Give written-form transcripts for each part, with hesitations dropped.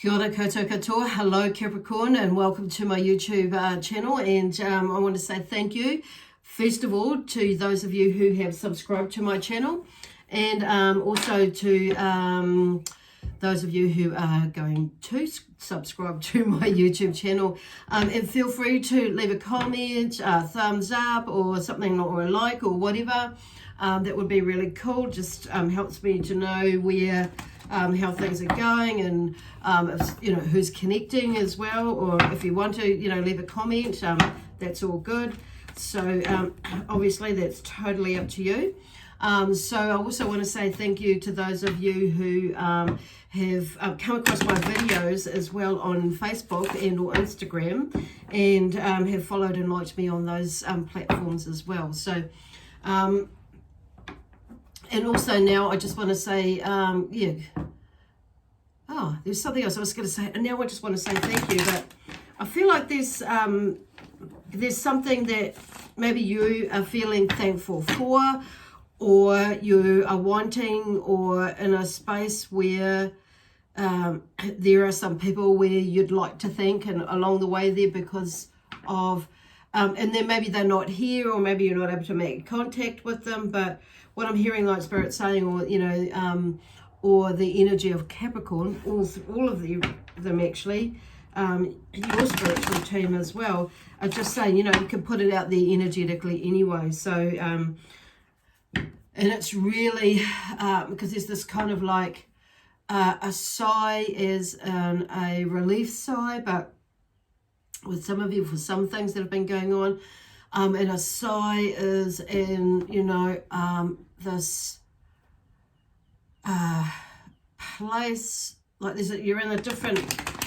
Kia ora koutou katoa. Hello Capricorn, and welcome to my YouTube channel. And I want to say thank you, first of all, to those of you who have subscribed to my channel, and also to those of you who are going to subscribe to my YouTube channel. And feel free to leave a comment, thumbs up, or something, or a like, or whatever. That would be really cool. Just helps me to know where how things are going, and if, who's connecting as well, or if you want to leave a comment, that's all good. So obviously that's totally up to you. So I also want to say thank you to those of you who have come across my videos as well on Facebook and or Instagram, and have followed and liked me on those platforms as well. So and also now I just want to say, there's something else I was going to say, and now I just want to say thank you. But I feel like there's something that maybe you are feeling thankful for, or you are wanting, or in a space where there are some people where you'd like to thank, and along the way there because of, and then maybe they're not here, or maybe you're not able to make contact with them. But what I'm hearing, like Spirit saying, or the energy of Capricorn, all of them actually, your spiritual team as well, are just saying, you can put it out there energetically anyway. So, and it's really, because there's this kind of like a sigh is a relief sigh, but with some of you for some things that have been going on, and a sigh is in, this place, like you're in a different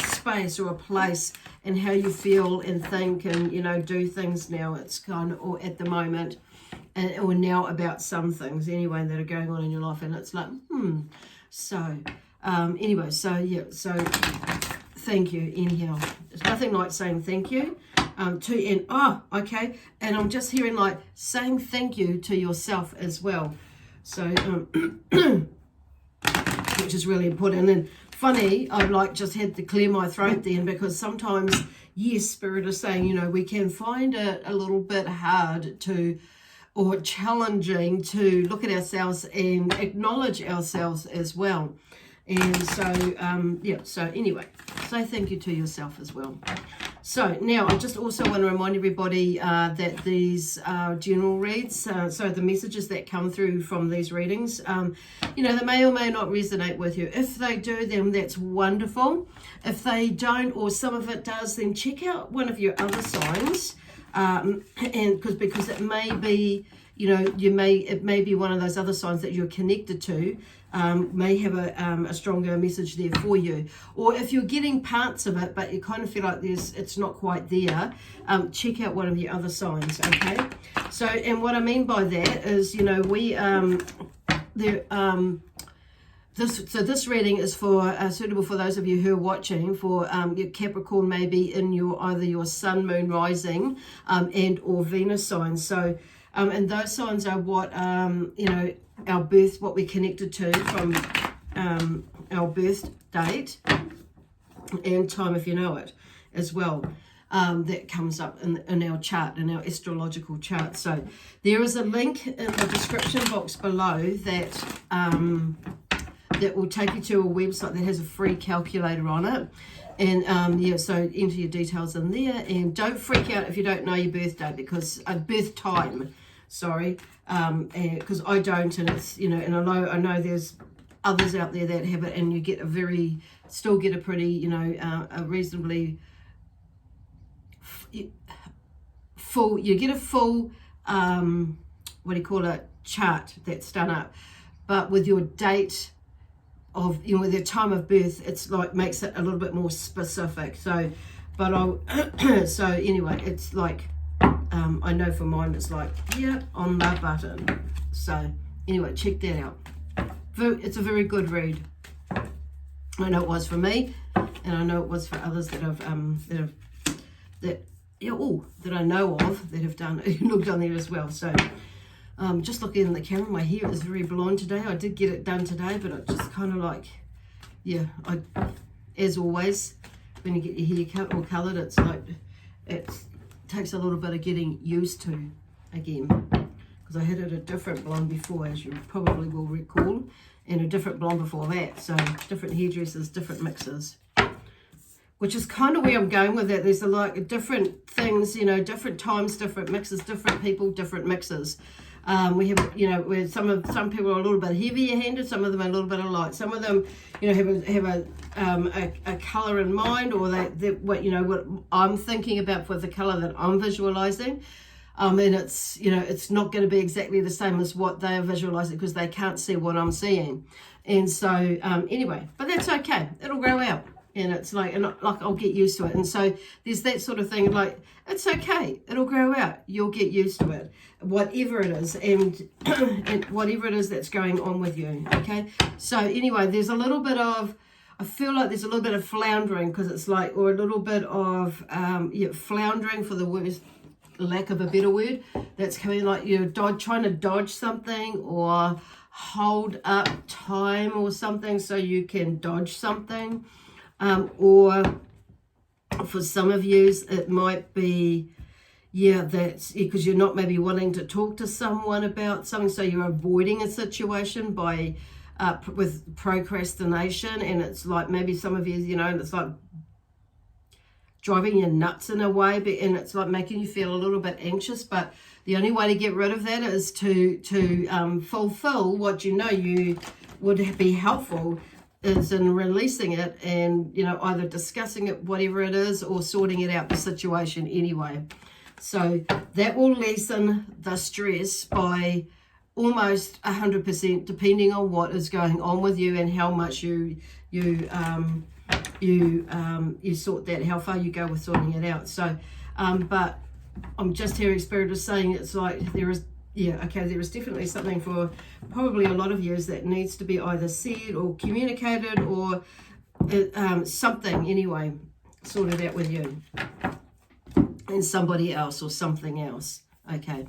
space or a place, and how you feel and think and do things now. It's kind of, or at the moment, or now about some things anyway that are going on in your life, and it's like so anyway, so thank you. Anyhow, there's nothing like saying thank you and I'm just hearing like saying thank you to yourself as well. So which is really important. And funny, I like just had to clear my throat then, because sometimes, yes, Spirit is saying, we can find it a little bit hard to, or challenging to look at ourselves and acknowledge ourselves as well. And so, so anyway, say thank you to yourself as well. So now I just also want to remind everybody that these general reads, so the messages that come through from these readings, they may or may not resonate with you. If they do, then that's wonderful. If they don't, or some of it does, then check out one of your other signs, and because it may be, it may be one of those other signs that you're connected to, may have a stronger message there for you. Or if you're getting parts of it, but you kind of feel like it's not quite there, check out one of your other signs, okay? So, and what I mean by that is, this reading is for suitable for those of you who are watching, for your Capricorn, maybe in either your Sun, Moon, Rising, and or Venus signs. So, and those signs are what our birth, what we're connected to from our birth date and time, if you know it, as well. That comes up in our chart, in our astrological chart. So there is a link in the description box below that that will take you to a website that has a free calculator on it. And so enter your details in there, and don't freak out if you don't know your birth date, because birth time, because I don't, and it's and I know there's others out there that have it, and you get still get a pretty a reasonably full, you get a full chart that's done up, but with your date of with your time of birth, it's like makes it a little bit more specific. So but so anyway, it's like I know for mine it's like on the button. So anyway, check that out. It's a very good read. I know it was for me, and I know it was for others that have that I know of that have done looked on there as well. So just looking in the camera, my hair is very blonde today. I did get it done today, but it just kind of like as always, when you get your hair cut or coloured, it's like, it takes a little bit of getting used to again. Because I had it a different blonde before, as you probably will recall, and a different blonde before that. So different hairdressers, different mixes. Which is kind of where I'm going with it. There's like different things, you know, different times, different mixes, different people, different mixes. We have, you know, where some people are a little bit heavier handed, some of them are a little bit of light. Some of them, you know, have a color in mind, or what, you know, what I'm thinking about for the color that I'm visualizing. And it's, you know, it's not going to be exactly the same as what they are visualizing because they can't see what I'm seeing. And so anyway, but that's okay. It'll grow out. And it's like, and like, I'll get used to it. And so there's that sort of thing, like, it's okay, it'll grow out, you'll get used to it, whatever it is, and, and whatever it is that's going on with you, okay? So anyway, there's a little bit of, I feel like there's a little bit of floundering, because it's like, or a little bit of, floundering, for the worst, lack of a better word, that's coming, like you're trying to dodge something, or hold up time or something so you can dodge something. Or for some of you, it might be, that's because you're not maybe wanting to talk to someone about something, so you're avoiding a situation by with procrastination, and it's like maybe some of you, you know, it's like driving you nuts in a way, and it's like making you feel a little bit anxious. But the only way to get rid of that is to fulfill what you know you would be helpful, is in releasing it, and, you know, either discussing it, whatever it is, or sorting it out, the situation anyway. So that will lessen the stress by almost 100%, depending on what is going on with you and how much you sort that, how far you go with sorting it out. So but I'm just hearing Spirit is saying it's like there is, there is definitely something for probably a lot of you that needs to be either said or communicated, or something anyway sorted out with you and somebody else or something else. Okay.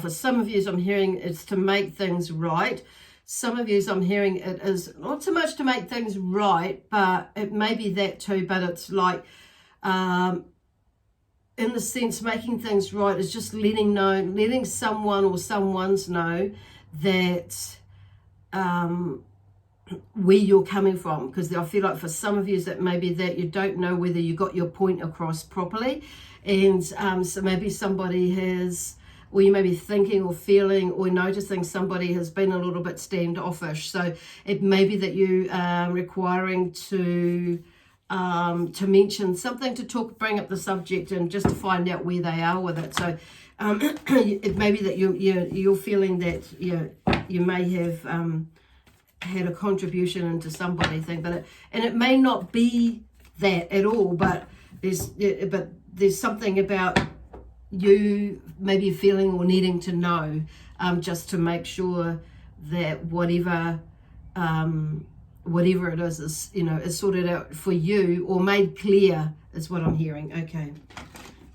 For some of you, I'm hearing it's to make things right. Some of you, I'm hearing it is not so much to make things right, but it may be that too, but it's like, in the sense, making things right is just letting someone or someone's know that where you're coming from. Because I feel like for some of you that maybe that you don't know whether you got your point across properly, and so maybe somebody has, or you may be thinking or feeling or noticing somebody has been a little bit standoffish. So it may be that you are requiring to mention something, to bring up the subject, and just to find out where they are with it. So it may be that you're feeling that you may have had a contribution into somebody thing, but it may not be that at all. But there's something about you maybe feeling or needing to know, just to make sure that whatever it is is sorted out for you, or made clear, is what I'm hearing. Okay,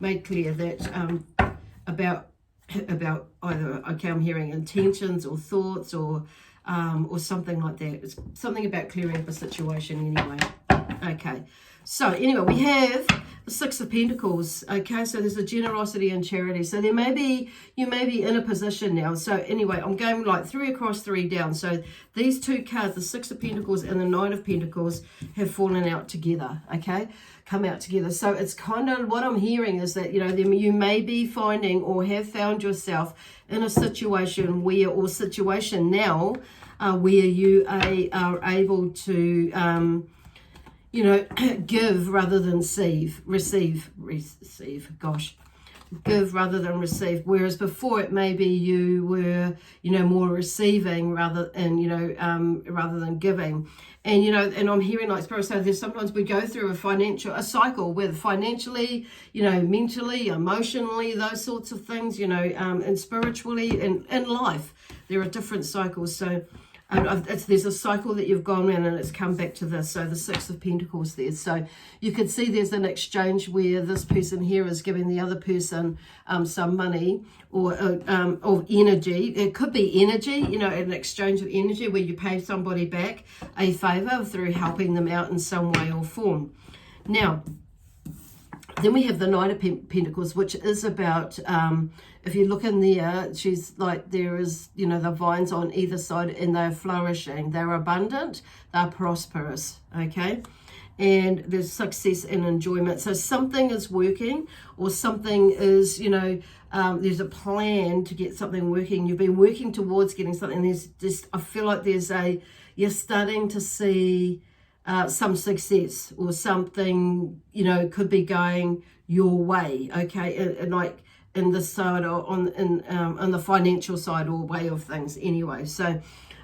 made clear that about either, okay, I'm hearing intentions or thoughts, or something like that. It's something about clearing up a situation anyway. Okay, so anyway, we have the Six of Pentacles. Okay, so there's a generosity and charity. So you may be in a position now. So anyway, I'm going like 3 across, 3 down. So these two cards, the Six of Pentacles and the Nine of Pentacles, have fallen out together. Okay, come out together. So it's kind of what I'm hearing is that you may be finding or have found yourself in a situation where, or situation now, where you are able to give rather than receive, give rather than receive. Whereas before it may be you were, more receiving rather than giving. And, and I'm hearing like Spirit say there's sometimes we go through a cycle with financially, mentally, emotionally, those sorts of things, and spiritually, and in life, there are different cycles. So, there's a cycle that you've gone in and it's come back to this. So the Six of Pentacles there. So you could see there's an exchange where this person here is giving the other person some money or energy. It could be energy, you know, an exchange of energy where you pay somebody back a favor through helping them out in some way or form. Now, then we have the Knight of Pentacles, which is about, if you look in there, she's like, there is, you know, the vines on either side and they're flourishing. They're abundant, they're prosperous, okay? And there's success and enjoyment. So something is working, or something is, you know, there's a plan to get something working. You've been working towards getting something. There's just, I feel like you're starting to see some success, or something, you know, could be going your way, okay, and like in the side or on the financial side or way of things anyway. So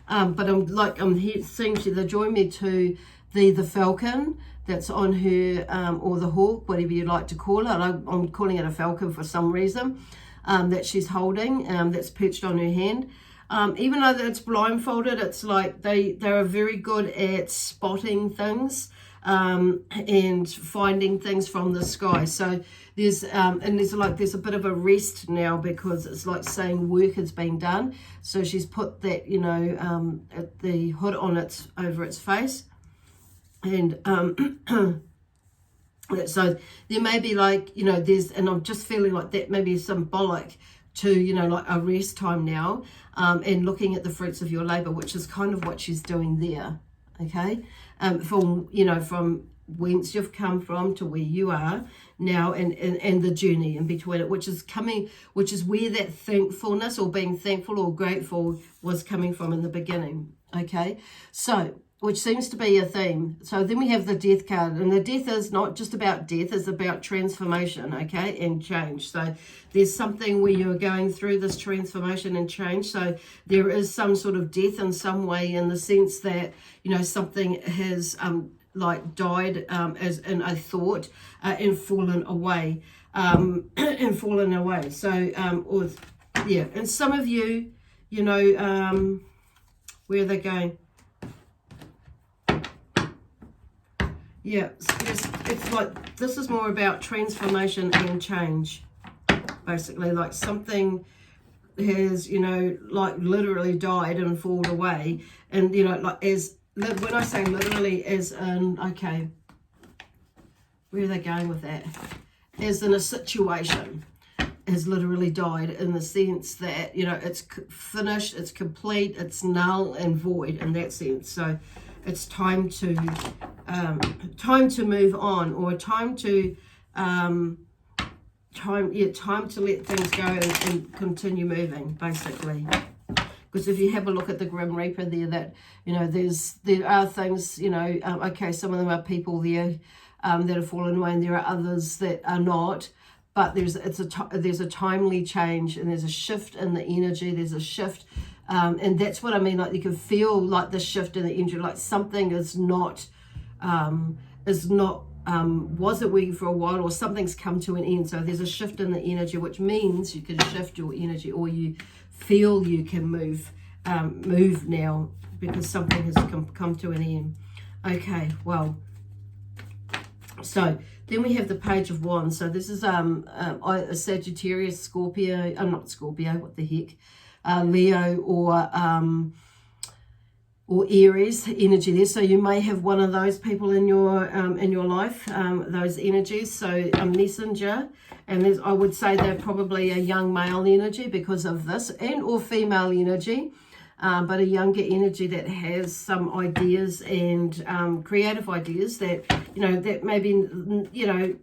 but I'm here seeing they're drawing me to the falcon that's on her, or the hawk, whatever you like to call it. I'm calling it a falcon for some reason, that she's holding, that's perched on her hand. Even though it's blindfolded, it's like they are very good at spotting things and finding things from the sky. So there's a bit of a rest now, because it's like saying work has been done. So she's put that, you know, the hood on over its face, and so there may be, like, you know, and I'm just feeling like that may be symbolic to, you know, like a rest time now, and looking at the fruits of your labor, which is kind of what she's doing there, okay? From, you know, from whence you've come from to where you are now, and the journey in between it, which is where that thankfulness, or being thankful or grateful, was coming from in the beginning, okay? So, which seems to be a theme. So then we have the Death card, and the Death is not just about death, it's about transformation, okay, and change. So there's something where you're going through this transformation and change. So there is some sort of death in some way, in the sense that, you know, something has like died as in a thought, and fallen away, So or yeah, and some of you, you know, where are they going? Yeah, it's like, this is more about transformation and change, basically. Like something has, you know, like literally died and fallen away. And, you know, like when I say literally, as in, okay, where are they going with that? As in a situation has literally died, in the sense that, you know, it's finished, it's complete, it's null and void in that sense. So it's time to move on, or time to let things go and continue moving, basically. Because if you have a look at the Grim Reaper there, that, you know, there are things, you know, okay, some of them are people there that have fallen away, and there are others that are not. But there's a timely change, and there's a shift in the energy. There's a shift. And that's what I mean, like you can feel like the shift in the energy, like something was it working for a while, or something's come to an end. So there's a shift in the energy, which means you can shift your energy, or you feel you can move now, because something has come to an end. Okay, well, so then we have the Page of Wands. So this is a Sagittarius, Scorpio, not Scorpio, what the heck, Leo, or Aries energy there. So you may have one of those people in your life, those energies. So a messenger, and I would say they're probably a young male energy because of this, and or female energy, but a younger energy that has some ideas and creative ideas that, you know, that maybe, you know,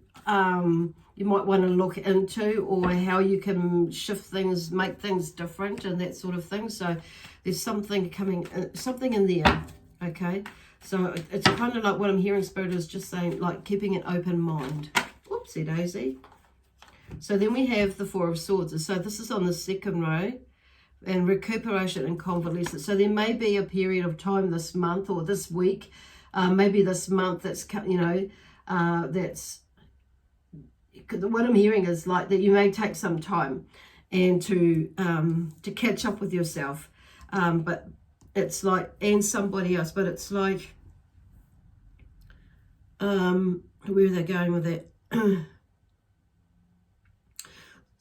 you might want to look into, or how you can shift things, make things different, and that sort of thing. So there's something something in there, okay? So it's kind of like what I'm hearing Spirit is just saying, like keeping an open mind. Whoopsie daisy. So then we have the Four of Swords. So this is on the second row, and recuperation and convalescence. So there may be a period of time this month, or this week, maybe this month, that's, you know, that's, what I'm hearing is like that you may take some time and to catch up with yourself, but it's like, and somebody else, but it's like, where are they going with that?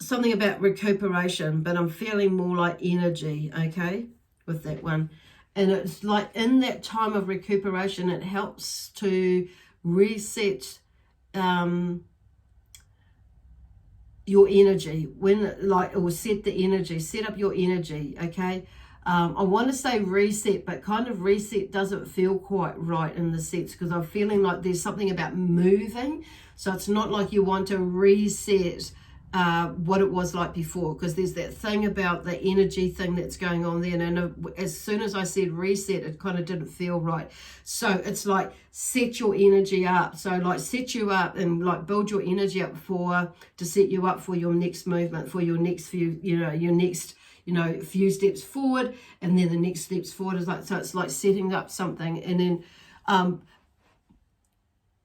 Something about recuperation, but I'm feeling more like energy, okay, with that one. And it's like in that time of recuperation, it helps to reset your energy, when like, or set the energy, set up your energy, okay. I want to say reset, but kind of reset doesn't feel quite right in the sense, because I'm feeling like there's something about moving. So it's not like you want to reset what it was like before, because there's that thing about the energy thing that's going on there. And as soon as I said reset, it kind of didn't feel right. So it's like set your energy up. So like set you up and like build your energy up to set you up for your next movement, for your next few, your next, few steps forward, and then the next steps forward is like, so it's like setting up something. And then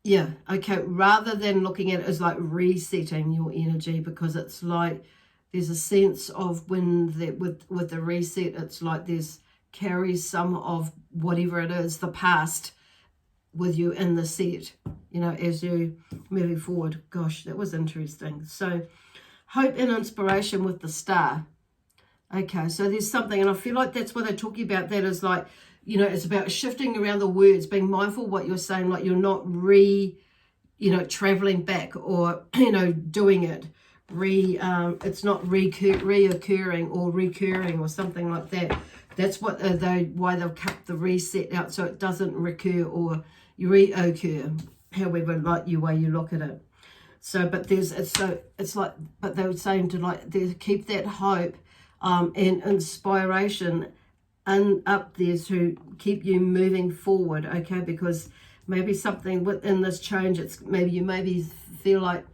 yeah, okay, rather than looking at it as like resetting your energy, because it's like there's a sense of when with the reset, it's like carries some of whatever it is, the past, with you in the set, as you moving forward. Gosh, that was interesting. So hope and inspiration with the star. Okay, so there's something, and I feel like that's what they're talking about. That is like, it's about shifting around the words, being mindful what you're saying, like you're not traveling back, or, doing it. It's not reoccurring or recurring or something like that. That's what why they've cut the reset out, so it doesn't recur or reoccur, however way you look at it. So, but but they were saying to keep that hope and inspiration and up there to keep you moving forward, okay? Because maybe something within this change, it's maybe you feel like,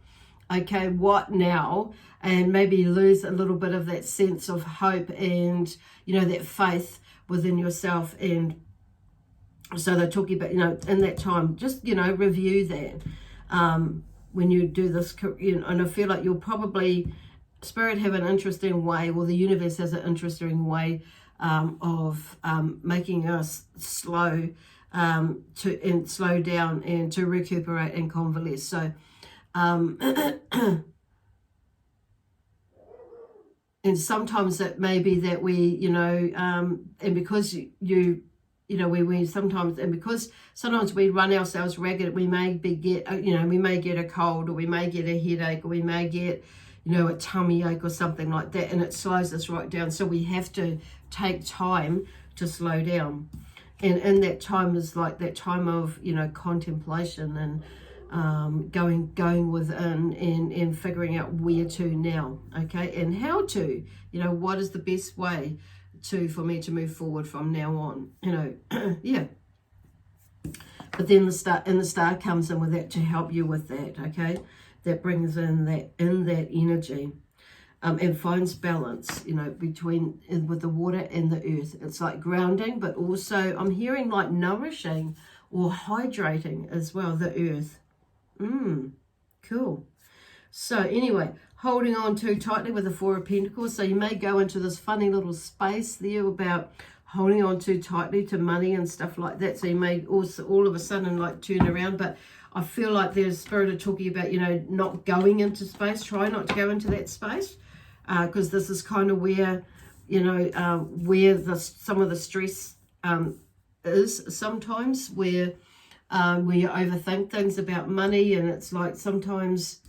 okay, what now? And maybe lose a little bit of that sense of hope and, that faith within yourself. And so they're talking about, in that time, just, review that when you do this. And I feel like you'll probably, Spirit have an interesting way, or the universe has an interesting way of making us slow slow down and to recuperate and convalesce. So and sometimes it may be that we and because we sometimes, and because sometimes we run ourselves ragged, we may get a cold, or we may get a headache, or we may get a tummy ache or something like that, and it slows us right down. So we have to take time to slow down. And in that time is like that time of, contemplation and going within and figuring out where to now, okay? And how to, what is the best way for me to move forward from now on, yeah. But then the star comes in with that to help you with that, okay? That brings in that energy. And finds balance, between with the water and the earth. It's like grounding, but also I'm hearing like nourishing or hydrating as well, the earth. Cool. So anyway, holding on too tightly with the Four of Pentacles. So you may go into this funny little space there about holding on too tightly to money and stuff like that. So you may also all of a sudden like turn around, but I feel like there's Spirit of talking about, not going into space. Try not to go into that space. Because this is kind of where, where some of the stress is sometimes, where you overthink things about money, and it's like sometimes,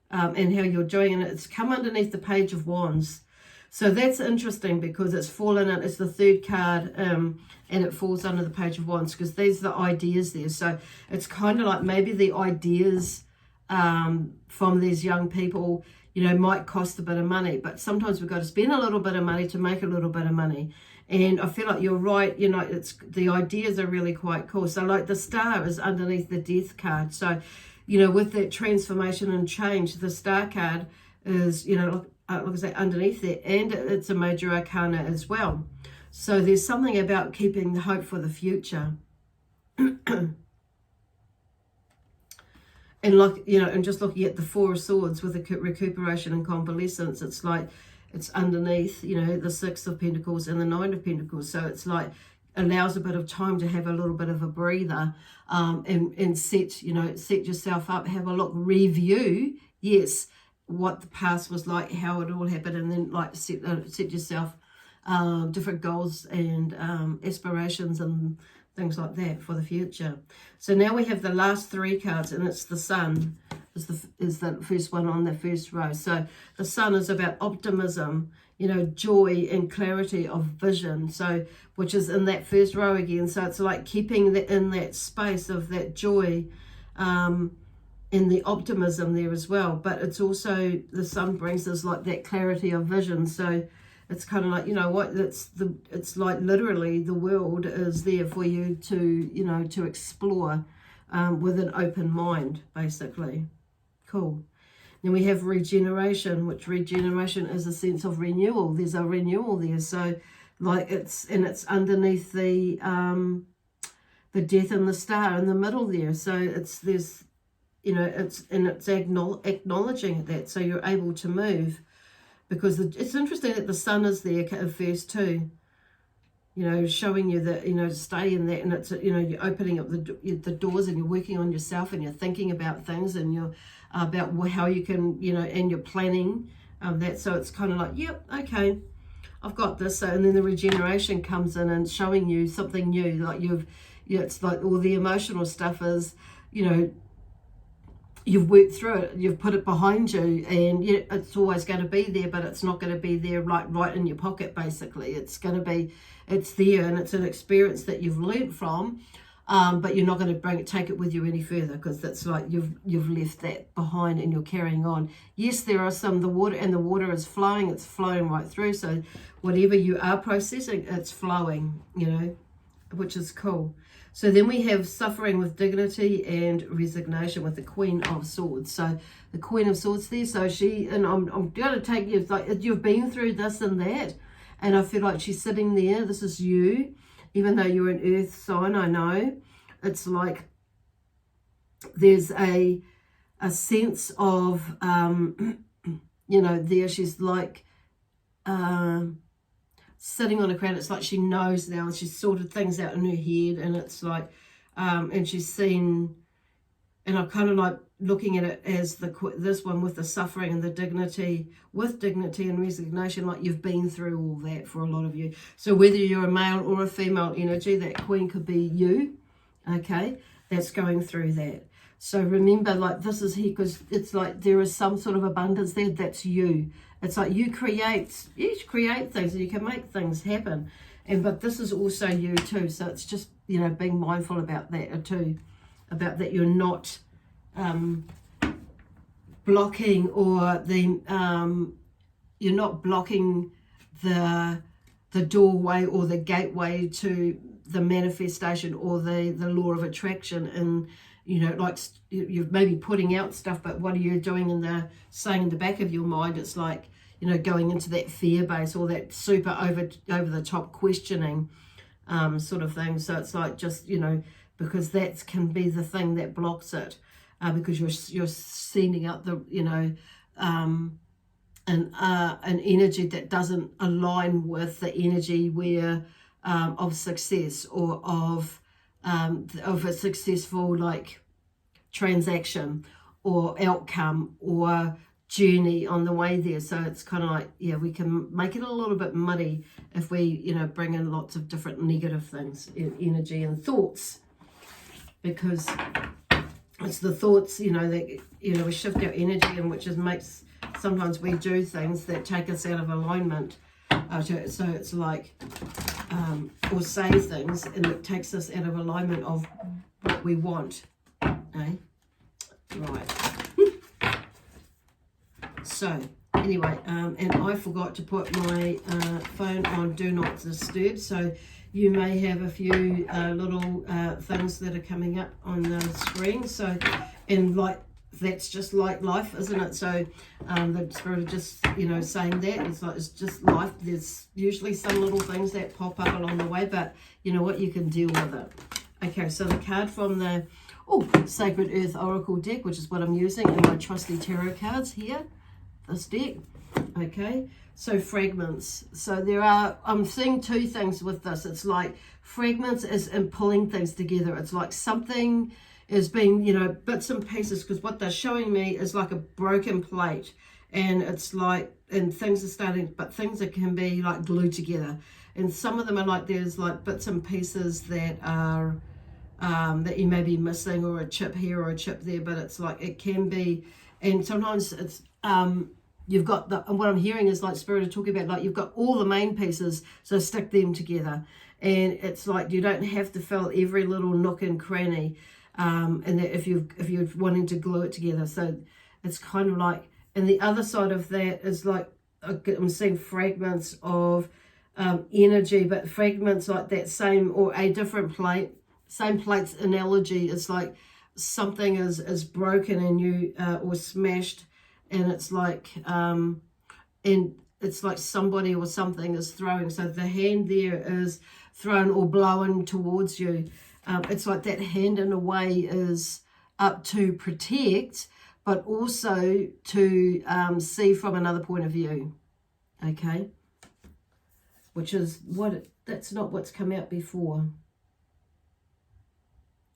and how you're doing, and it's come underneath the Page of Wands. So that's interesting because it's fallen in, it's the third card, and it falls under the Page of Wands because there's the ideas there. So it's kind of like maybe the ideas from these young people, might cost a bit of money, but sometimes we've got to spend a little bit of money to make a little bit of money. And I feel like you're right, it's the ideas are really quite cool. So like the star is underneath the Death card. So, with that transformation and change, the star card is, like I say, underneath there, and it's a major arcana as well. So there's something about keeping the hope for the future. And and just looking at the Four of Swords with the recuperation and convalescence, it's like it's underneath, the Six of Pentacles and the Nine of Pentacles. So it's like allows a bit of time to have a little bit of a breather, and set yourself up, have a look, review, yes, what the past was like, how it all happened, and then like set yourself different goals and aspirations and things like that for the future. So now we have the last 3 cards, and it's the Sun is the first one on the first row. So the Sun is about optimism, joy and clarity of vision, so which is in that first row again. So it's like keeping that in that space of that joy and the optimism there as well. But it's also, the Sun brings us like that clarity of vision. So it's kind of like, it's like literally the world is there for you to explore with an open mind, basically. Cool. Then we have regeneration, which regeneration is a sense of renewal. There's a renewal there. So like it's underneath the death and the star in the middle there. So it's acknowledging that, so you're able to move, because it's interesting that the Sun is there at first too, showing you that, to stay in that, and it's, you're opening up the doors, and you're working on yourself, and you're thinking about things, and you're about how you can, and you're planning that. So it's kind of like, yep, okay, I've got this. So, and then the regeneration comes in and showing you something new, like it's like all the emotional stuff is, you've worked through it, you've put it behind you, and it's always going to be there, but it's not going to be there right in your pocket, basically. It's going to be, it's there, and it's an experience that you've learnt from, but you're not going to take it with you any further, because that's like you've left that behind and you're carrying on. Yes, there are the water is flowing, it's flowing right through, so whatever you are processing, it's flowing, which is cool. So then we have suffering with dignity and resignation with the Queen of Swords. So the Queen of Swords there, so I'm going to take you, like, you've been through this and that, and I feel like she's sitting there. This is you, even though you're an earth sign, I know. It's like there's a sense of, there she's like, sitting on a crown. It's like she knows now, and she's sorted things out in her head, and it's like and she's seen, and I'm kind of like looking at it as this one with the suffering and the dignity, with dignity and resignation, like you've been through all that for a lot of you. So whether you're a male or a female energy, that Queen could be you, okay, that's going through that. So remember, like, this is here, because it's like there is some sort of abundance there. That's you. It's like you create things, and you can make things happen. But this is also you too. So it's just, being mindful about that too, about that you're not blocking, or you're not blocking the doorway or the gateway to the manifestation or the law of attraction. And like you're maybe putting out stuff, but what are you doing saying in the back of your mind? It's like, going into that fear base, or that super over the top questioning sort of thing. So it's like, just, because that can be the thing that blocks it, because you're sending out the, an energy that doesn't align with the energy where of success, or of a successful, like, transaction or outcome or journey on the way there. So it's kind of like, we can make it a little bit muddy if we, bring in lots of different negative things, energy and thoughts, because it's the thoughts, that, we shift our energy, and which makes, sometimes we do things that take us out of alignment. So it's like, or say things, and it takes us out of alignment of what we want. Okay? Right. So, anyway, and I forgot to put my phone on Do Not Disturb, so you may have a few little things that are coming up on the screen. So, and like, that's just like life, isn't it? So the Spirit of just, saying that, it's like, it's just life. There's usually some little things that pop up along the way, but you know what, you can deal with it. Okay, so the card from the Sacred Earth Oracle deck, which is what I'm using, and my trusty tarot cards here, this deck. Okay, So fragments. So there are, I'm seeing two things with this. It's like fragments is in pulling things together. It's like something is being, you know, bits and pieces, because what they're showing me is like a broken plate. And it's like, and things are starting, but things that can be like glued together. And some of them are like, there's like bits and pieces that are, that you may be missing, or a chip here or a chip there, but it's like, it can be, and sometimes it's, you've got the, and what I'm hearing is like Spirit are talking about, like you've got all the main pieces, so stick them together. And it's like, you don't have to fill every little nook and cranny, and that if you're wanting to glue it together. So it's kind of like, and the other side of that is like, I'm seeing fragments of energy, but fragments like that same or a different plate, same plate's analogy. It's like something is broken and you or smashed, and it's like and it's like somebody or something is throwing. So the hand there is thrown or blown towards you. It's like that hand in a way is up to protect, but also to see from another point of view. Okay, which is that's not what's come out before.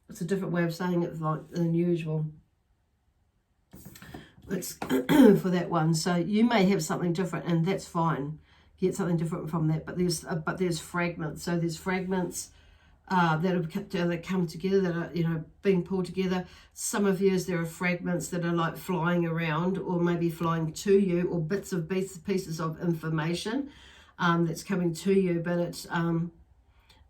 It's a different way of saying it, like than usual. It's for that one. So you may have something different, and that's fine. Get something different from that. But there's fragments. So there's fragments that come together, that are, you know, being pulled together. Some of you, there are fragments that are like flying around, or maybe flying to you, or bits of pieces of information that's coming to you. But it's and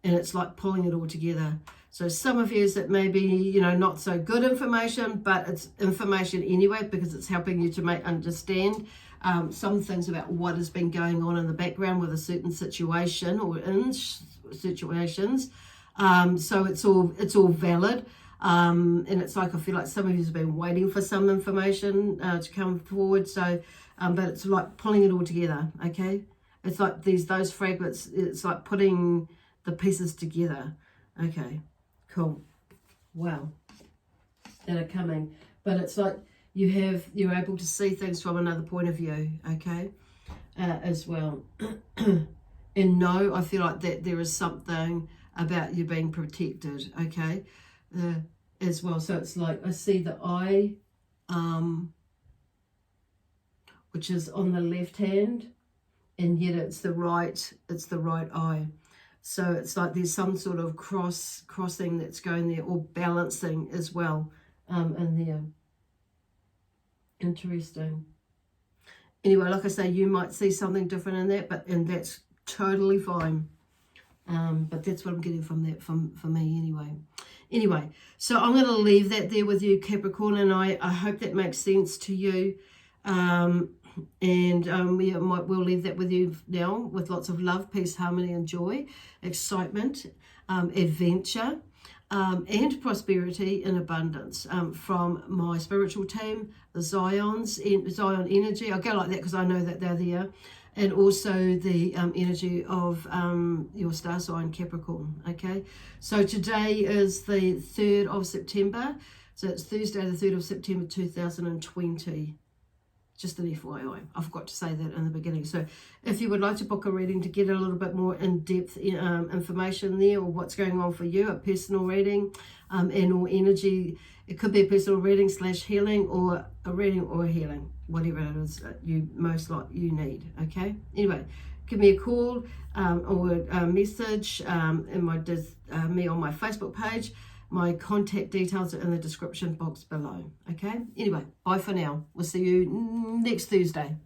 it's like pulling it all together. So some of you, that may be, you know, not so good information, but it's information anyway, because it's helping you to understand some things about what has been going on in the background with a certain situation or in situations. So it's all valid. And it's like, I feel like some of you have been waiting for some information to come forward. So, but it's like pulling it all together. Okay. It's like those fragments, it's like putting the pieces together. Okay. Cool. Wow. That are coming. But it's like you're able to see things from another point of view, okay, as well. And no, I feel like that there is something about you being protected, okay, as well. So it's like, I see the eye, which is on the left hand, and yet it's the right eye. So it's like there's some sort of crossing that's going there, or balancing as well in there. Interesting. Anyway, like I say, you might see something different in that, and that's totally fine. But that's what I'm getting from that, for me anyway. Anyway, so I'm going to leave that there with you, Capricorn, and I hope that makes sense to you. We'll leave that with you now, with lots of love, peace, harmony, and joy, excitement, adventure, and prosperity and abundance from my spiritual team, the Zion energy. I go like that because I know that they're there, and also the energy of your star sign, Capricorn. Okay, so today is the 3rd of September, so it's Thursday the 3rd of September 2020. Just an FYI, I forgot to say that in the beginning. So if you would like to book a reading to get a little bit more in-depth information there, or what's going on for you, a personal reading or energy, it could be a personal reading / healing, or a reading or a healing, whatever it is that you you need, okay? Anyway, give me a call or a message in me on my Facebook page. My contact details are in the description box below. Okay? Anyway, bye for now. We'll see you next Thursday.